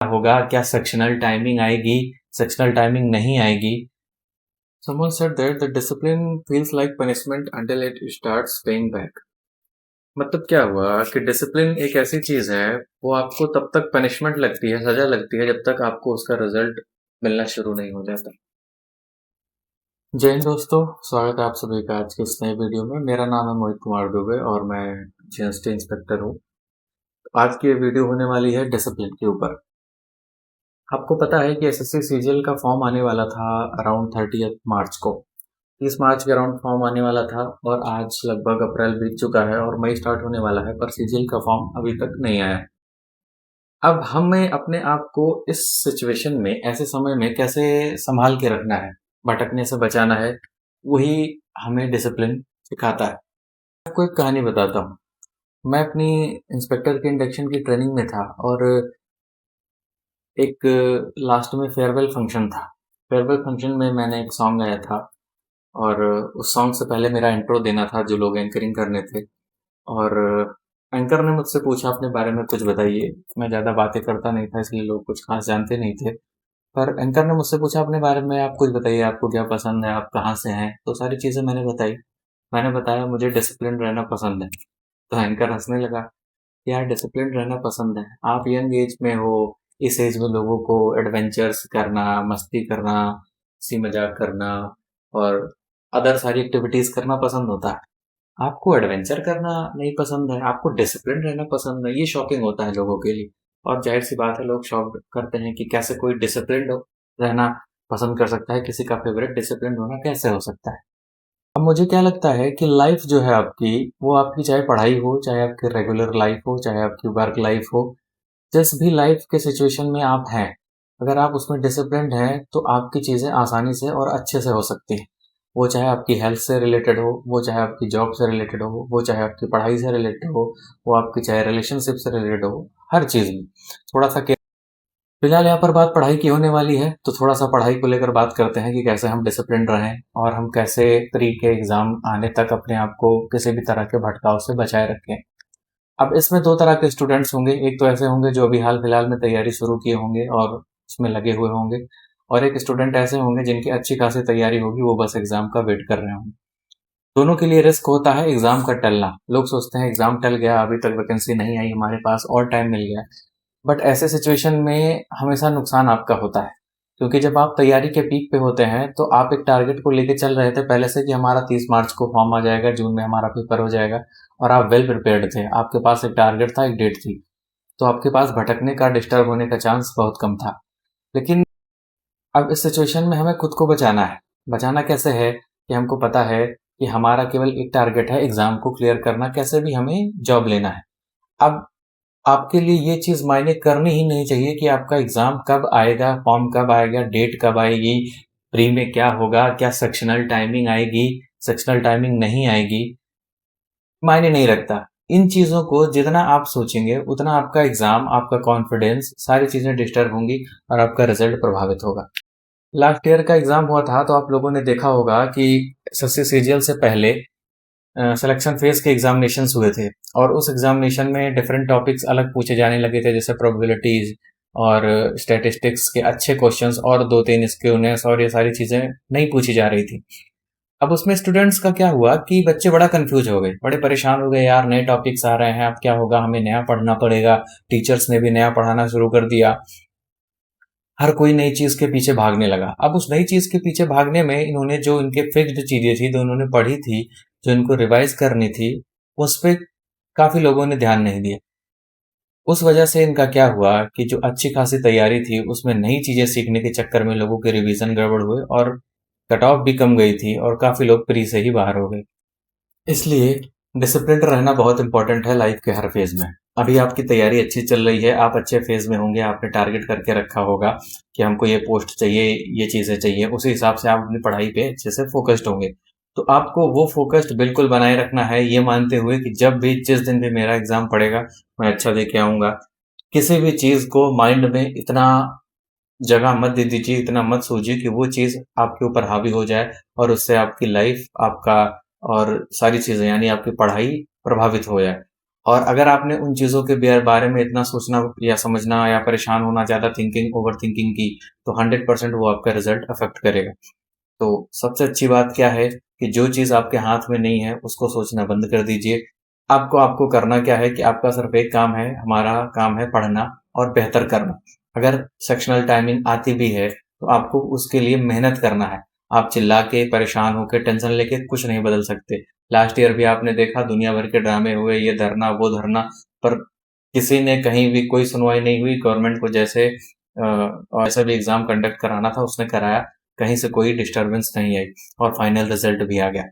होगा, क्या sectional timing आएगी, सेक्शनल टाइमिंग नहीं आएगी। Someone said that the discipline feels like punishment until it starts paying back. मतलब क्या हुआ कि डिसिप्लिन एक ऐसी चीज है, वो आपको तब तक पनिशमेंट लगती है, सजा लगती है, जब तक आपको उसका रिजल्ट मिलना शुरू नहीं हो जाता। जय हिंद दोस्तों, स्वागत है आप सभी का आज के इस नए वीडियो में। मेरा नाम है मोहित कुमार दुबे और मैं जीएसटी इंस्पेक्टर हूँ। आज की ये वीडियो होने वाली है डिसिप्लिन के ऊपर। आपको पता है कि एसएससी सीजीएल का फॉर्म आने वाला था अराउंड 30 मार्च को। 30 मार्च के अराउंड फॉर्म आने वाला था और आज लगभग अप्रैल बीत चुका है और मई स्टार्ट होने वाला है, पर सीजीएल का फॉर्म अभी तक नहीं आया। अब हमें अपने आप को इस सिचुएशन में, ऐसे समय में कैसे संभाल के रखना है, भटकने से बचाना है, वही हमें डिसिप्लिन सिखाता है। आपको एक कहानी बताता हूँ। मैं अपनी इंस्पेक्टर के इंडक्शन की ट्रेनिंग में था और एक लास्ट में फेयरवेल फंक्शन था। फेयरवेल फंक्शन में मैंने एक सॉन्ग गाया था और उस सॉन्ग से पहले मेरा इंट्रो देना था जो लोग एंकरिंग करने थे। और एंकर ने मुझसे पूछा अपने बारे में कुछ बताइए। मैं ज़्यादा बातें करता नहीं था, इसलिए लोग कुछ खास जानते नहीं थे। पर एंकर ने मुझसे पूछा अपने बारे में, आप कुछ बताइए, आपको क्या पसंद है, आप कहाँ से हैं। तो सारी चीज़ें मैंने बताई। मैंने बताया मुझे डिसिप्लिन रहना पसंद है। तो एंकर हंसने लगा कि यार डिसिप्लिन रहना पसंद है, आप यंग एज में हो, इस एज में लोगों को एडवेंचर्स करना, मस्ती करना, हंसी मजाक करना और अदर सारी एक्टिविटीज करना पसंद होता है। आपको एडवेंचर करना नहीं पसंद है, आपको डिसिप्लिन रहना पसंद है। ये शॉकिंग होता है लोगों के लिए। और जाहिर सी बात है, लोग शॉक करते हैं कि कैसे कोई डिसिप्लिन रहना पसंद कर सकता है, किसी का फेवरेट डिसिप्लिन होना कैसे हो सकता है। अब मुझे क्या लगता है कि लाइफ जो है आपकी, वो आपकी चाहे पढ़ाई हो, चाहे आपकी रेगुलर लाइफ हो, चाहे आपकी वर्क लाइफ हो, जिस भी लाइफ के सिचुएशन में आप हैं, अगर आप उसमें डिसिप्लिन्ड हैं तो आपकी चीज़ें आसानी से और अच्छे से हो सकती हैं। वो चाहे आपकी हेल्थ से रिलेटेड हो, वो चाहे आपकी जॉब से रिलेटेड हो, वो चाहे आपकी पढ़ाई से रिलेटेड हो, वो आपकी चाहे रिलेशनशिप से रिलेटेड हो, हर चीज़ में थोड़ा सा। फिलहाल यहाँ पर बात पढ़ाई की होने वाली है, तो थोड़ा सा पढ़ाई को लेकर बात करते हैं कि कैसे हम डिसिप्लिन रहें और हम कैसे प्री के एग्जाम आने तक अपने आप को किसी भी तरह के भटकाव से बचाए रखें। अब इसमें दो तरह के स्टूडेंट्स होंगे। एक तो ऐसे होंगे जो अभी हाल फिलहाल में तैयारी शुरू किए होंगे और उसमें लगे हुए होंगे, और एक स्टूडेंट ऐसे होंगे जिनकी अच्छी खासी तैयारी होगी, वो बस एग्जाम का वेट कर रहे होंगे। दोनों के लिए रिस्क होता है एग्जाम का टलना। लोग सोचते हैं एग्जाम टल गया, अभी तक वैकेंसी नहीं आई हमारे पास और टाइम मिल गया। बट ऐसे सिचुएशन में हमेशा नुकसान आपका होता है, क्योंकि जब आप तैयारी के पीक पे होते हैं तो आप एक टारगेट को लेके चल रहे थे पहले से कि हमारा 30 मार्च को फॉर्म आ जाएगा, जून में हमारा पेपर हो जाएगा, और आप वेल प्रिपेयर्ड थे। आपके पास एक टारगेट था, एक डेट थी, तो आपके पास भटकने का, डिस्टर्ब होने का चांस बहुत कम था। लेकिन अब इस सिचुएशन में हमें खुद को बचाना है। बचाना कैसे है कि हमको पता है कि हमारा केवल एक टारगेट है, एग्जाम को क्लियर करना, कैसे भी हमें जॉब लेना है। अब आपके लिए ये चीज़ मायने करनी ही नहीं चाहिए कि आपका एग्ज़ाम कब आएगा, फॉर्म कब आएगा, डेट कब आएगी, प्री में क्या होगा, क्या सेक्शनल टाइमिंग आएगी, सेक्शनल टाइमिंग नहीं आएगी, मायने नहीं रखता। इन चीज़ों को जितना आप सोचेंगे उतना आपका एग्ज़ाम, आपका कॉन्फिडेंस, सारी चीज़ें डिस्टर्ब होंगी और आपका रिजल्ट प्रभावित होगा। लास्ट ईयर का एग्ज़ाम हुआ था तो आप लोगों ने देखा होगा कि एसएससी सीजीएल से पहले सिलेक्शन फेज के एग्जामिनेशंस हुए थे और उस एग्जामिनेशन में डिफरेंट टॉपिक्स अलग पूछे जाने लगे थे, जैसे प्रोबेबिलिटीज और स्टैटिस्टिक्स के अच्छे क्वेश्चंस और दो तीन स्क्यूनेस और ये सारी चीज़ें नहीं पूछी जा रही थी। अब उसमें स्टूडेंट्स का क्या हुआ कि बच्चे बड़ा कंफ्यूज हो गए, बड़े परेशान हो गए, यार नए टॉपिक्स आ रहे हैं, अब क्या होगा, हमें नया पढ़ना पड़ेगा, टीचर्स ने भी नया पढ़ाना शुरू कर दिया, हर कोई नई चीज के पीछे भागने लगा। अब उस नई चीज के पीछे भागने में इन्होंने जो इनके फिक्स्ड चीजें थी, जो इन्होंने पढ़ी थी, जो इनको रिवाइज करनी थी, उस पर काफी लोगों ने ध्यान नहीं दिया। उस वजह से इनका क्या हुआ कि जो अच्छी खासी तैयारी थी उसमें नई चीजें सीखने के चक्कर में लोगों के रिवीजन गड़बड़ हुए और कट ऑफ भी कम गई थी और काफी लोग प्री से ही बाहर हो गए। इसलिए डिसिप्लिन रहना बहुत इंपॉर्टेंट है लाइफ के हर फेज में। अभी आपकी तैयारी अच्छी चल रही है, आप अच्छे फेज में होंगे, आपने टारगेट करके रखा होगा कि हमको ये पोस्ट चाहिए, ये चीजें चाहिए, उसी हिसाब से आप अपनी पढ़ाई पे अच्छे से फोकस्ड होंगे। तो आपको वो फोकस्ड बिल्कुल बनाए रखना है, ये मानते हुए कि जब भी, जिस दिन भी मेरा एग्जाम पड़ेगा, मैं अच्छा दे के आऊंगा। किसी भी चीज को माइंड में इतना जगह मत दे दीजिए, इतना मत सोचिए कि वो चीज आपके ऊपर हावी हो जाए और उससे आपकी लाइफ, आपका और सारी चीजें यानी आपकी पढ़ाई प्रभावित हो जाए। और अगर आपने उन चीज़ों के बारे में इतना सोचना या समझना या परेशान होना, ज़्यादा थिंकिंग, ओवर थिंकिंग की, तो 100% वो आपका रिजल्ट अफेक्ट करेगा। तो सबसे अच्छी बात क्या है कि जो चीज़ आपके हाथ में नहीं है उसको सोचना बंद कर दीजिए। आपको करना क्या है कि आपका सिर्फ एक काम है, हमारा काम है पढ़ना और बेहतर करना। अगर सेक्शनल टाइमिंग आती भी है तो आपको उसके लिए मेहनत करना है। आप चिल्ला के, परेशान होकर, टेंशन लेके कुछ नहीं बदल सकते। लास्ट ईयर भी आपने देखा दुनिया भर के ड्रामे हुए, ये धरना वो धरना, पर किसी ने कहीं भी कोई सुनवाई नहीं हुई। गवर्नमेंट को जैसे ऐसा भी एग्जाम कंडक्ट कराना था उसने कराया, कहीं से कोई डिस्टरबेंस नहीं आई और फाइनल रिजल्ट भी आ गया।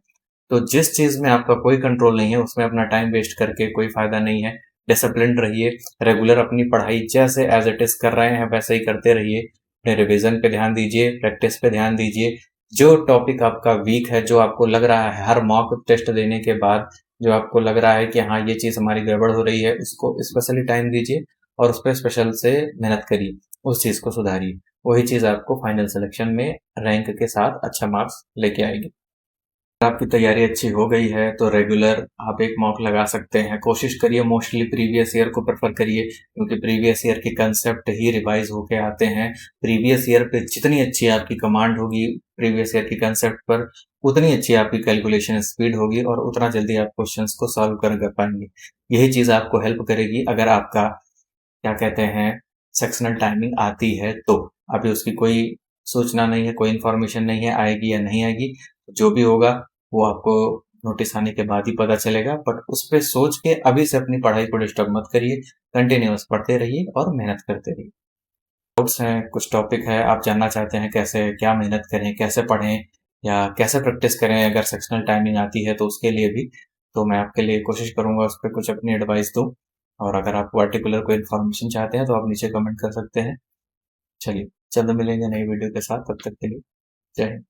तो जिस चीज़ में आपका कोई कंट्रोल नहीं है उसमें अपना टाइम वेस्ट करके कोई फायदा नहीं है। डिसिप्लिन्ड रहिए, रेगुलर अपनी पढ़ाई जैसे एज इट इज कर रहे हैं वैसे ही करते रहिए। अपने रिवीजन पे ध्यान दीजिए, प्रैक्टिस पे ध्यान दीजिए। जो टॉपिक आपका वीक है, जो आपको लग रहा है हर मॉक टेस्ट देने के बाद जो आपको लग रहा है कि हाँ ये चीज़ हमारी गड़बड़ हो रही है, उसको स्पेशली टाइम दीजिए और उस पर स्पेशल से मेहनत करिए, उस चीज़ को सुधारिए। वही चीज़ आपको फाइनल सिलेक्शन में रैंक के साथ अच्छा मार्क्स लेके आएगी। अगर आपकी तैयारी अच्छी हो गई है तो रेगुलर आप एक मॉक लगा सकते हैं। कोशिश करिए मोस्टली प्रीवियस ईयर को प्रेफर करिए, क्योंकि प्रीवियस ईयर के कंसेप्ट ही रिवाइज होके आते हैं। प्रीवियस ईयर पे जितनी अच्छी आपकी कमांड होगी प्रीवियस ईयर के कंसेप्ट पर, उतनी अच्छी आपकी कैलकुलेशन स्पीड होगी और उतना जल्दी आप क्वेश्चंस को सॉल्व कर पाएंगे। यही चीज़ आपको हेल्प करेगी अगर आपका क्या कहते हैं सेक्शनल टाइमिंग आती है तो। अभी उसकी कोई सूचना नहीं है, कोई इन्फॉर्मेशन नहीं है आएगी या नहीं आएगी। जो भी होगा वो आपको नोटिस आने के बाद ही पता चलेगा, बट उस पर सोच के अभी से अपनी पढ़ाई को डिस्टर्ब मत करिए। कंटिन्यूअस पढ़ते रहिए और मेहनत करते रहिए। डाउट्स हैं, कुछ टॉपिक है आप जानना चाहते हैं कैसे क्या मेहनत करें, कैसे पढ़ें या कैसे प्रैक्टिस करें अगर सेक्शनल टाइमिंग आती है, तो उसके लिए भी तो मैं आपके लिए कोशिश करूंगा उस पर कुछ अपनी एडवाइस दूं। और अगर आप पर्टिकुलर कोई इन्फॉर्मेशन चाहते हैं तो आप नीचे कमेंट कर सकते हैं। चलिए, जल्द मिलेंगे नई वीडियो के साथ, तब तक के लिए जय हिंद।